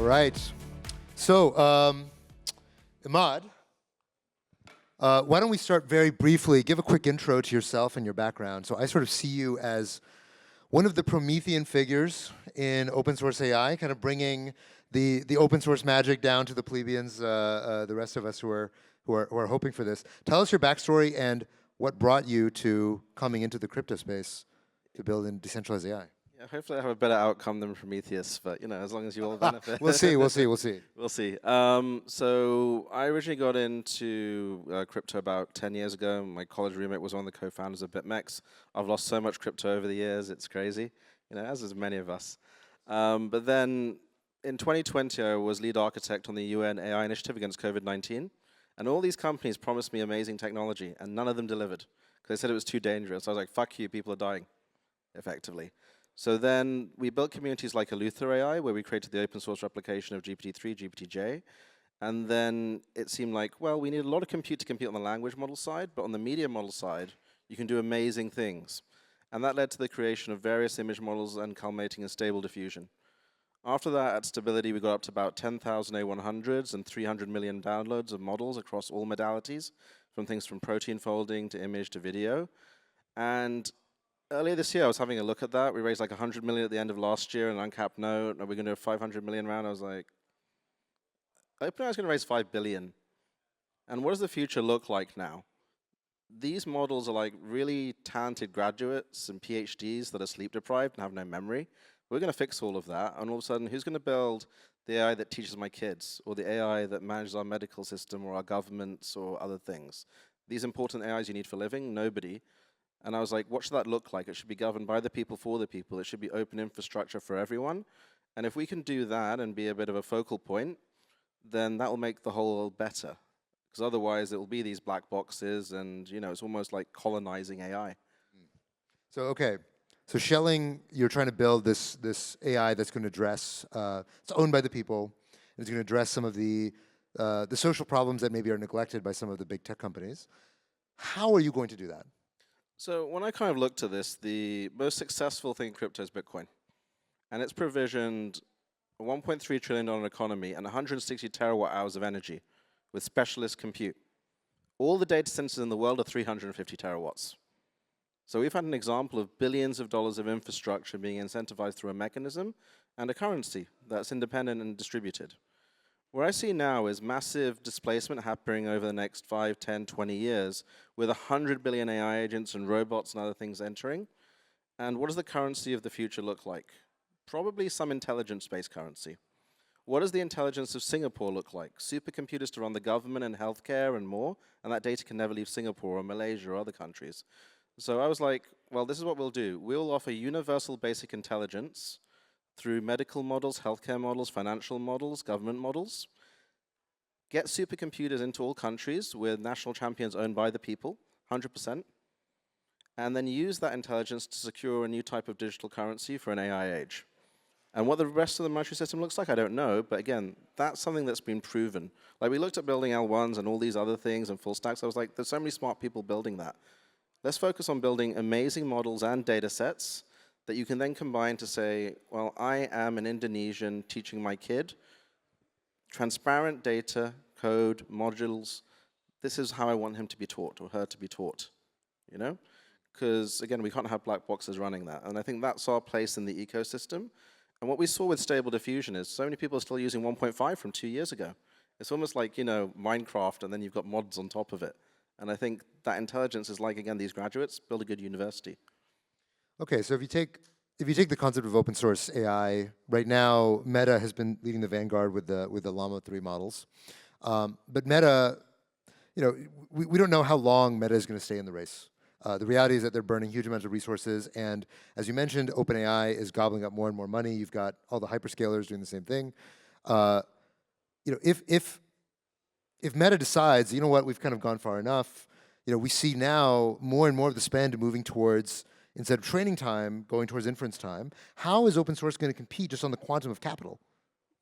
All right. So, Emad, why don't we start very briefly, give a quick intro to yourself and your background. So I sort of see you as one of the Promethean figures in open source AI, kind of bringing the open source magic down to the plebeians, the rest of us who are hoping for this. Tell us your backstory and what brought you to coming into the crypto space to build in decentralized AI. Yeah, hopefully I have a better outcome than Prometheus, but as long as you all benefit. We'll see. We'll see. So I originally got into crypto about 10 years ago. My college roommate was one of the co-founders of BitMEX. I've lost so much crypto over the years, it's crazy, as is many of us. But then in 2020, I was lead architect on the UN AI initiative against COVID-19. And all these companies promised me amazing technology, and none of them delivered, because they said it was too dangerous. I was like, fuck you, people are dying, effectively. So then we built communities like Eleuther AI, where we created the open source replication of GPT-3, GPT-J. And then it seemed like, well, we need a lot of compute to compete on the language model side, but on the media model side, you can do amazing things. And that led to the creation of various image models and culminating in stable diffusion. After that, at Stability, we got up to about 10,000 A100s and 300 million downloads of models across all modalities, from things from protein folding to image to video. And earlier this year, I was having a look at that. We raised like 100 million at the end of last year, an uncapped note, and we're going to do a 500 million round. I was like, OpenAI is going to raise 5 billion. And what does the future look like now? These models are like really talented graduates and PhDs that are sleep deprived and have no memory. We're going to fix all of that, and all of a sudden, who's going to build the AI that teaches my kids, or the AI that manages our medical system, or our governments, or other things? These important AIs you need for living? Nobody. And I was like, what should that look like? It should be governed by the people, for the people. It should be open infrastructure for everyone. And if we can do that and be a bit of a focal point, then that will make the whole world better. Because otherwise, it will be these black boxes, and it's almost like colonizing AI. So, okay. So Schelling, you're trying to build this AI that's going to address, it's owned by the people, and it's going to address some of the social problems that maybe are neglected by some of the big tech companies. How are you going to do that? So when I kind of looked at this, the most successful thing in crypto is Bitcoin. And it's provisioned a $1.3 trillion economy and 160 terawatt hours of energy with specialist compute. All the data centers in the world are 350 terawatts. So we've had an example of billions of dollars of infrastructure being incentivized through a mechanism and a currency that's independent and distributed. What I see now is massive displacement happening over the next 5, 10, 20 years with 100 billion AI agents and robots and other things entering. And what does the currency of the future look like? Probably some intelligence-based currency. What does the intelligence of Singapore look like? Supercomputers to run the government and healthcare and more, and that data can never leave Singapore or Malaysia or other countries. So I was like, well, this is what we'll do. We'll offer universal basic intelligence through medical models, healthcare models, financial models, government models. Get supercomputers into all countries with national champions owned by the people, 100%. And then use that intelligence to secure a new type of digital currency for an AI age. And what the rest of the monetary system looks like, I don't know. But again, that's something that's been proven. Like we looked at building L1s and all these other things and full stacks. I was like, there's so many smart people building that. Let's focus on building amazing models and data sets that you can then combine to say, well, I am an Indonesian teaching my kid transparent data, code, modules. This is how I want him to be taught or her to be taught, Because, again, we can't have black boxes running that. And I think that's our place in the ecosystem. And what we saw with Stable Diffusion is so many people are still using 1.5 from 2 years ago. It's almost like, Minecraft, and then you've got mods on top of it. And I think that intelligence is like, again, these graduates, build a good university. Okay, so if you take the concept of open source AI, right now, Meta has been leading the vanguard with the Llama 3 models. But Meta, we don't know how long Meta is going to stay in the race. The reality is that they're burning huge amounts of resources, and as you mentioned, OpenAI is gobbling up more and more money. You've got all the hyperscalers doing the same thing. If Meta decides, you know what, we've kind of gone far enough, we see now more and more of the spend moving towards, instead of training time, going towards inference time. How is open source going to compete just on the quantum of capital?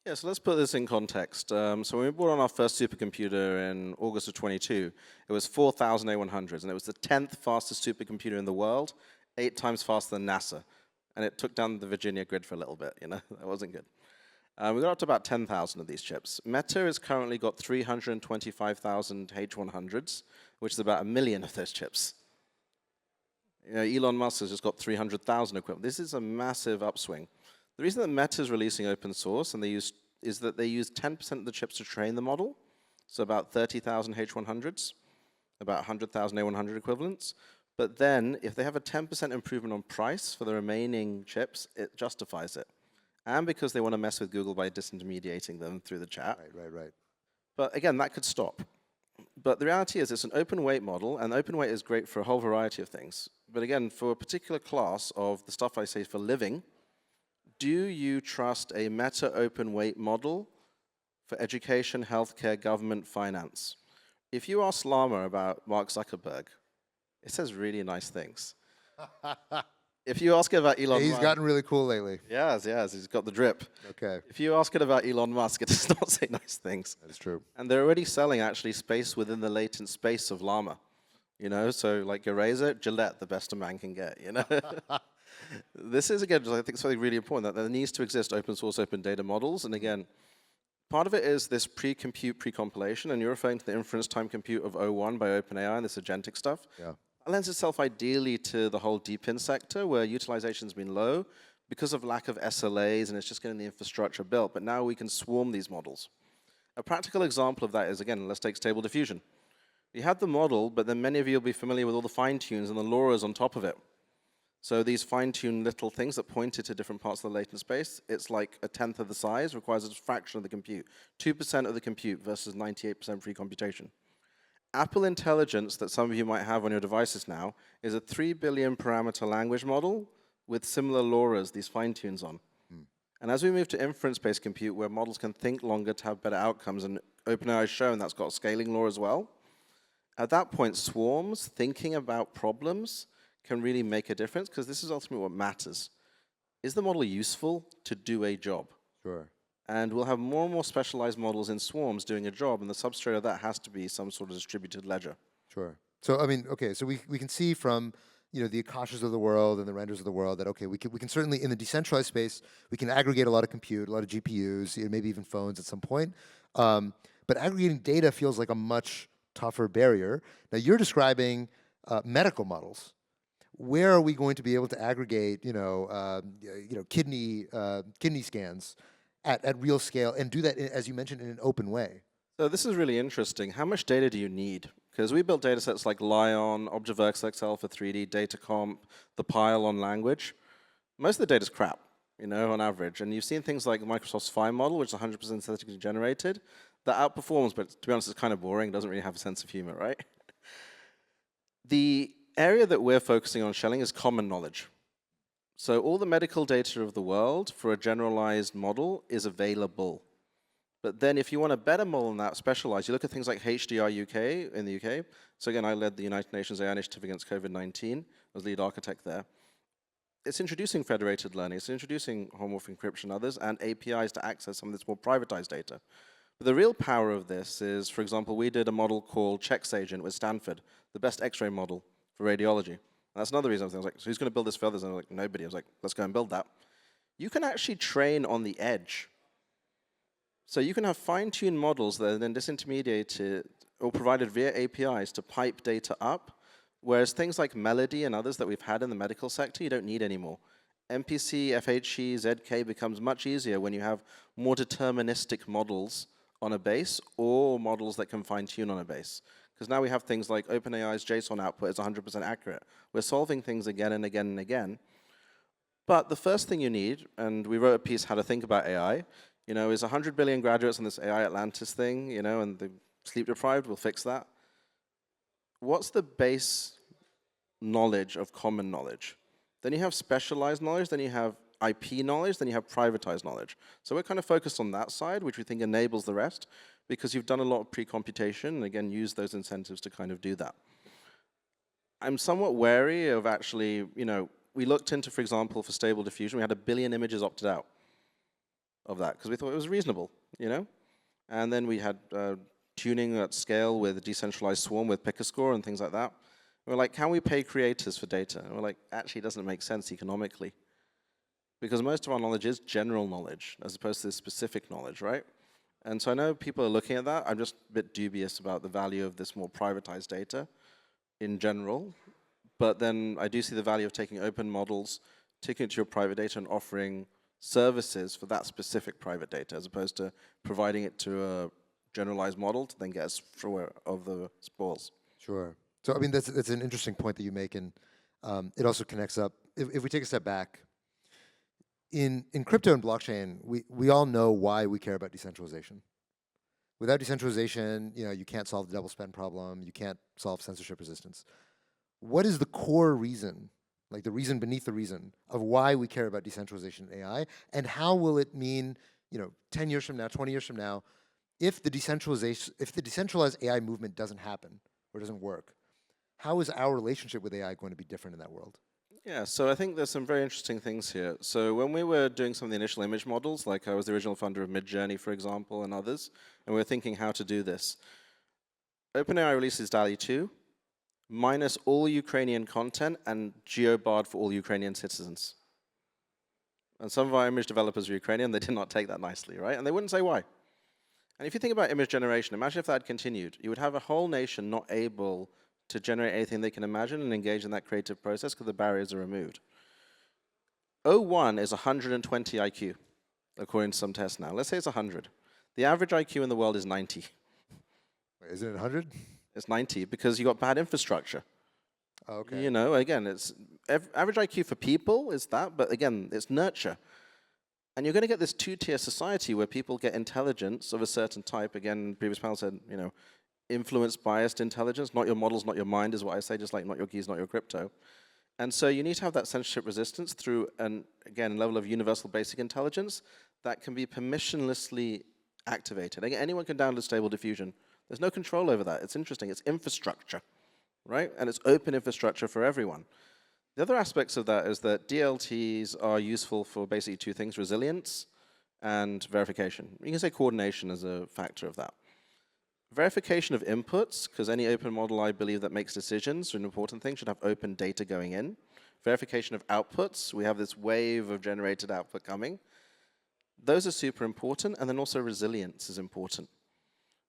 Yeah, so let's put this in context. So when we brought on our first supercomputer in August of 22, it was 4,000 A100s, and it was the 10th fastest supercomputer in the world, 8 times faster than NASA. And it took down the Virginia grid for a little bit, That wasn't good. We got up to about 10,000 of these chips. Meta has currently got 325,000 H100s, which is about 1 million of those chips. You know, Elon Musk has just got 300,000 equivalent. This is a massive upswing. The reason that Meta is releasing open source and is that they use 10% of the chips to train the model, so about 30,000 H100s, about 100,000 A100 equivalents. But then, if they have a 10% improvement on price for the remaining chips, it justifies it. And because they want to mess with Google by disintermediating them through the chat. Right. But again, that could stop. But the reality is it's an open weight model, and open weight is great for a whole variety of things. But again, for a particular class of the stuff I say for living, do you trust a meta open weight model for education, healthcare, government, finance? If you ask Llama about Mark Zuckerberg, it says really nice things. If you ask it about Elon Musk... He's gotten really cool lately. Yes, he's got the drip. Okay. If you ask it about Elon Musk, it does not say nice things. That's true. And they're already selling actually space within the latent space of Llama. You know, so like Eraser, Gillette, the best a man can get, you know? This is, again, I think something really important, that there needs to exist open source, open data models. And again, part of it is this pre-compute, pre-compilation, and you're referring to the inference time compute of O1 by OpenAI and this agentic stuff. Yeah. That lends itself ideally to the whole deep-in sector, where utilization's been low because of lack of SLAs, and it's just getting the infrastructure built. But now we can swarm these models. A practical example of that is, again, let's take Stable Diffusion. You had the model, but then many of you will be familiar with all the fine-tunes and the LoRa's on top of it. So these fine-tuned little things that pointed to different parts of the latent space, it's like 1/10 of the size, requires a fraction of the compute. 2% of the compute versus 98% free computation. Apple Intelligence, that some of you might have on your devices now, is a 3 billion parameter language model with similar LoRa's, these fine-tunes on. And as we move to inference-based compute, where models can think longer to have better outcomes, and OpenAI has shown that's got scaling law as well, at that point, swarms, thinking about problems, can really make a difference, because this is ultimately what matters. Is the model useful to do a job? Sure. And we'll have more and more specialized models in swarms doing a job, and the substrate of that has to be some sort of distributed ledger. Sure. So, I mean, okay, so we can see from, you know, the Akashas of the world and the renders of the world that, okay, we can certainly, in the decentralized space, we can aggregate a lot of compute, a lot of GPUs, you know, maybe even phones at some point. But aggregating data feels like a much tougher barrier. Now, you're describing medical models. Where are we going to be able to aggregate, kidney scans at real scale and do that, as you mentioned, in an open way? So this is really interesting. How much data do you need? Because we built data sets like Lion, Objaverx XL for 3D, Datacomp, the Pile on language. Most of the data is crap, you know, on average. And you've seen things like Microsoft's Phi model, which is 100% synthetically generated, that outperforms, but to be honest, it's kind of boring, doesn't really have a sense of humor, right? The area that we're focusing on Schelling is common knowledge. So all the medical data of the world for a generalized model is available. But then if you want a better model than that, specialized, you look at things like HDR UK in the UK. So again, I led the United Nations AI initiative against COVID-19. I was lead architect there. It's introducing federated learning. It's introducing homomorphic encryption and others, and APIs to access some of this more privatized data. But the real power of this is, for example, we did a model called Checks Agent with Stanford, the best X-ray model for radiology. And that's another reason I was like, so who's going to build this for others? And I was like, nobody. I was like, let's go and build that. You can actually train on the edge. So you can have fine-tuned models that are then disintermediated or provided via APIs to pipe data up, whereas things like Melody and others that we've had in the medical sector, you don't need anymore. MPC, FHE, ZK becomes much easier when you have more deterministic models on a base or models that can fine-tune on a base. Because now we have things like OpenAI's JSON output is 100% accurate. We're solving things again and again and again. But the first thing you need, and we wrote a piece, How to Think About AI, you know, is 100 billion graduates on this AI Atlantis thing, you know, and the sleep deprived, we'll fix that. What's the base knowledge of common knowledge? Then you have specialized knowledge, then you have IP knowledge, then you have privatized knowledge. So we're kind of focused on that side, which we think enables the rest, because you've done a lot of pre-computation, and again, use those incentives to kind of do that. I'm somewhat wary of actually, you know, we looked into, for example, for Stable Diffusion, we had 1 billion images opted out of that, because we thought it was reasonable, you know? And then we had tuning at scale with a decentralized swarm with pick a score and things like that. We're like, can we pay creators for data? And we're like, actually, it doesn't make sense economically. because most of our knowledge is general knowledge as opposed to this specific knowledge, right? And so I know people are looking at that. I'm just a bit dubious about the value of this more privatized data in general. But then I do see the value of taking open models, taking it to your private data and offering services for that specific private data as opposed to providing it to a generalized model to then get us through of the spoils. Sure. So, I mean, that's an interesting point that you make, and it also connects up. If we take a step back, in crypto and blockchain, we all know why we care about decentralization. Without decentralization, you can't solve the double spend problem. You can't solve censorship resistance. What is the core reason, like the reason beneath the reason, of why we care about decentralization in AI, and how will it mean, 10 years from now, 20 years from now, if the decentralized AI movement doesn't happen or doesn't work, how is our relationship with AI going to be different in that world? Yeah, so I think there's some very interesting things here. So when we were doing some of the initial image models, like I was the original funder of Midjourney, for example, and others, and we were thinking how to do this. OpenAI releases DALL-E 2, minus all Ukrainian content and geo-barred for all Ukrainian citizens. And some of our image developers are Ukrainian, they did not take that nicely, right? And they wouldn't say why. And if you think about image generation, imagine if that had continued. You would have a whole nation not able to generate anything they can imagine and engage in that creative process because the barriers are removed. O1 is 120 IQ, according to some tests now. Let's say it's 100. The average IQ in the world is 90. Wait, isn't it 100? It's 90 because you got bad infrastructure. Okay. Again, it's average IQ for people is that, but again, it's nurture. And you're going to get this two-tier society where people get intelligence of a certain type. Again, previous panel said, influenced, biased intelligence, not your models, not your mind is what I say, just like not your keys, not your crypto. And so you need to have that censorship resistance through, again, a level of universal basic intelligence that can be permissionlessly activated. Again, anyone can download Stable Diffusion. There's no control over that. It's interesting. It's infrastructure, right? And it's open infrastructure for everyone. The other aspects of that is that DLTs are useful for basically two things, resilience and verification. You can say coordination as a factor of that. Verification of inputs, because any open model, I believe, that makes decisions, an important thing, should have open data going in. Verification of outputs, we have this wave of generated output coming. Those are super important, and then also resilience is important.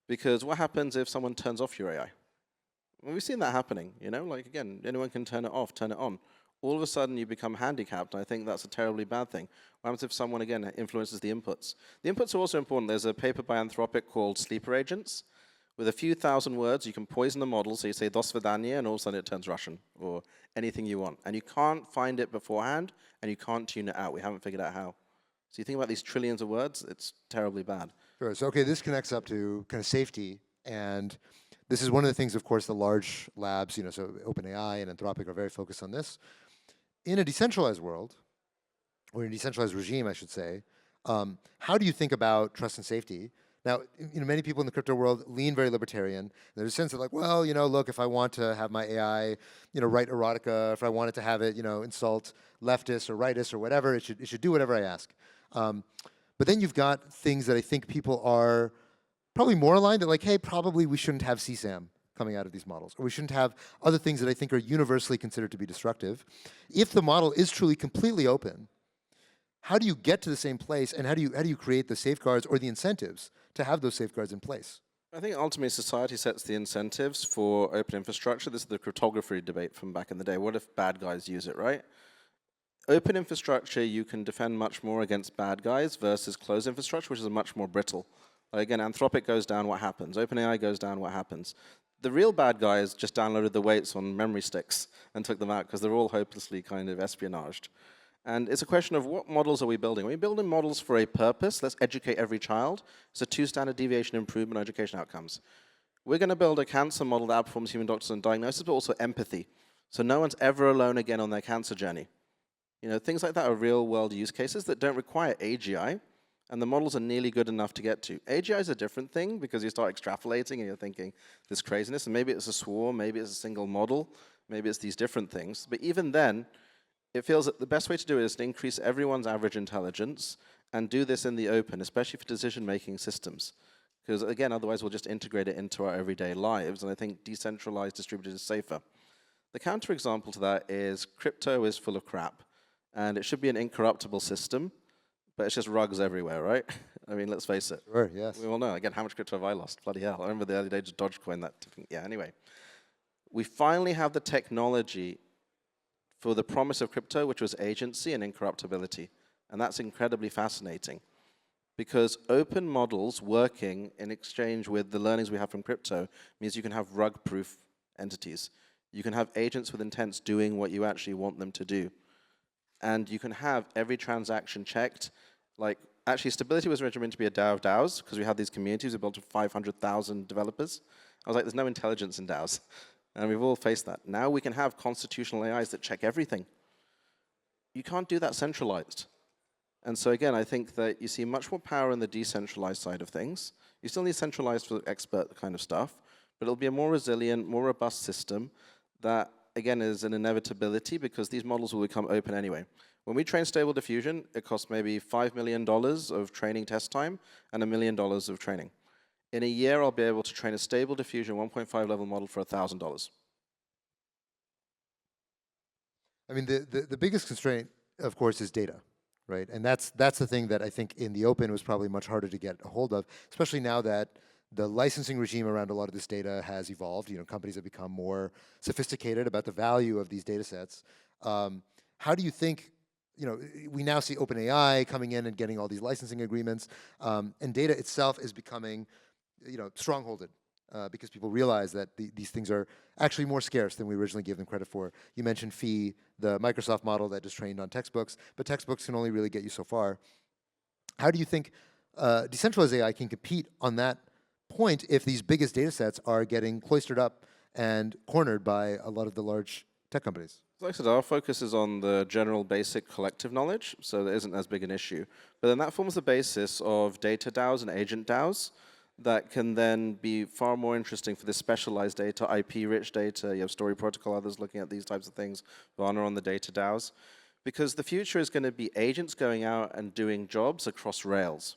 Because what happens if someone turns off your AI? Well, we've seen that happening, like again, anyone can turn it off, turn it on. All of a sudden you become handicapped, and I think that's a terribly bad thing. What happens if someone, again, influences the inputs? The inputs are also important. There's a paper by Anthropic called Sleeper Agents. With a few thousand words, you can poison the model, so you say "dos svidaniya," and all of a sudden it turns Russian, or anything you want. And you can't find it beforehand, and you can't tune it out. We haven't figured out how. So you think about these trillions of words, it's terribly bad. Sure. So, okay, this connects up to kind of safety, and this is one of the things, of course, the large labs, so OpenAI and Anthropic are very focused on this. In a decentralized world, or in a decentralized regime, I should say, how do you think about trust and safety? Now, many people in the crypto world lean very libertarian. There's a sense of like, well, look, if I want to have my AI, write erotica, if I wanted to have it, insult leftists or rightists or whatever, it should do whatever I ask. But then you've got things that I think people are probably more aligned that like, hey, probably we shouldn't have CSAM coming out of these models, or we shouldn't have other things that I think are universally considered to be destructive. If the model is truly completely open, how do you get to the same place, and how do you create the safeguards or the incentives to have those safeguards in place? I think ultimately society sets the incentives for open infrastructure. This is the cryptography debate from back in the day. What if bad guys use it, right? Open infrastructure, you can defend much more against bad guys versus closed infrastructure, which is much more brittle. Again, Anthropic goes down, what happens? OpenAI goes down, what happens? The real bad guys just downloaded the weights on memory sticks and took them out because they're all hopelessly kind of espionaged. And it's a question of what models are we building? Are we building models for a purpose? Let's educate every child. It's a 2 standard deviation improvement on education outcomes. We're going to build a cancer model that outperforms human doctors on diagnosis, but also empathy. So no one's ever alone again on their cancer journey. Things like that are real-world use cases that don't require AGI, and the models are nearly good enough to get to. AGI is a different thing because you start extrapolating and you're thinking this craziness, and maybe it's a swarm, maybe it's a single model, maybe it's these different things. But even then, it feels that the best way to do it is to increase everyone's average intelligence and do this in the open, especially for decision-making systems. Because again, otherwise we'll just integrate it into our everyday lives, and I think decentralized distributed is safer. The counterexample to that is crypto is full of crap. And it should be an incorruptible system, but it's just rugs everywhere, right? I mean, let's face it. Sure, yes. We all know, again, how much crypto have I lost? Bloody hell. I remember the early days of Dogecoin, that tipping. Yeah, anyway. We finally have the technology for the promise of crypto, which was agency and incorruptibility. And that's incredibly fascinating, because open models working in exchange with the learnings we have from crypto means you can have rug-proof entities. You can have agents with intents doing what you actually want them to do. And you can have every transaction checked. Like, actually, stability was originally meant to be a DAO of DAOs, because we had these communities. We built 500,000 developers. I was like, there's no intelligence in DAOs. And we've all faced that. Now we can have constitutional AIs that check everything. You can't do that centralized. And so again, I think that you see much more power in the decentralized side of things. You still need centralized for expert kind of stuff, but it'll be a more resilient, more robust system that, again, is an inevitability because these models will become open anyway. When we train Stable Diffusion, it costs maybe $5 million of training test time and $1 million of training. In a year, I'll be able to train a Stable Diffusion 1.5 level model for $1,000. I mean, the biggest constraint, of course, is data, right? And that's the thing that I think in the open was probably much harder to get a hold of, especially now that the licensing regime around a lot of this data has evolved. You know, companies have become more sophisticated about the value of these data sets. How do you think, you know, we now see OpenAI coming in and getting all these licensing agreements, and data itself is becoming, you know, strongholded because people realize that these things are actually more scarce than we originally gave them credit for. You mentioned Phi, the Microsoft model that is trained on textbooks, but textbooks can only really get you so far. How do you think decentralized AI can compete on that point if these biggest data sets are getting cloistered up and cornered by a lot of the large tech companies? Like I said, our focus is on the general basic collective knowledge, so there isn't as big an issue. But then that forms the basis of data DAOs and agent DAOs that can then be far more interesting for this specialized data, IP-rich data. You have Story Protocol, others looking at these types of things, Vana on the data DAOs. Because the future is going to be agents going out and doing jobs across Rails.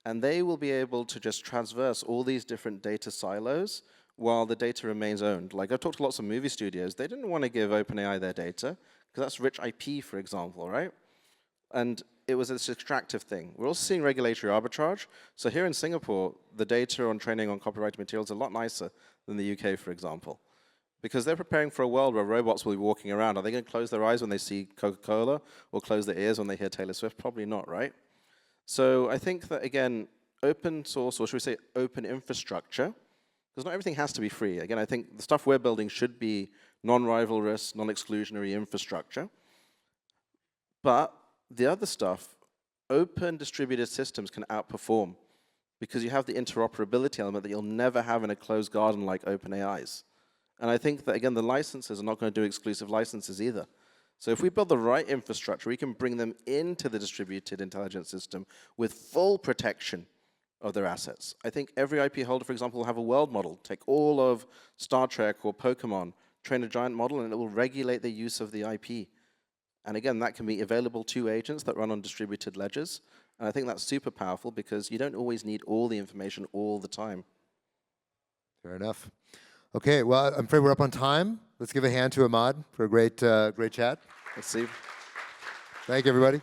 And they will be able to just traverse all these different data silos while the data remains owned. Like, I've talked to lots of movie studios. They didn't want to give OpenAI their data, because that's rich IP, for example, right? And it was this extractive thing. We're also seeing regulatory arbitrage. So here in Singapore, the data on training on copyrighted materials is a lot nicer than the UK, for example. Because they're preparing for a world where robots will be walking around. Are they going to close their eyes when they see Coca-Cola or close their ears when they hear Taylor Swift? Probably not, right? So I think that, again, open source, or should we say open infrastructure, because not everything has to be free. Again, I think the stuff we're building should be non-rivalrous, non-exclusionary infrastructure. But the other stuff, open distributed systems can outperform because you have the interoperability element that you'll never have in a closed garden like OpenAI's. And I think that, again, the licenses are not going to do exclusive licenses either. So if we build the right infrastructure, we can bring them into the distributed intelligence system with full protection of their assets. I think every IP holder, for example, will have a world model. Take all of Star Trek or Pokemon, train a giant model, and it will regulate the use of the IP. And again, that can be available to agents that run on distributed ledgers. And I think that's super powerful because you don't always need all the information all the time. Fair enough. Okay, well, I'm afraid we're up on time. Let's give a hand to Emad for a great chat. Let's see. Thank you, everybody.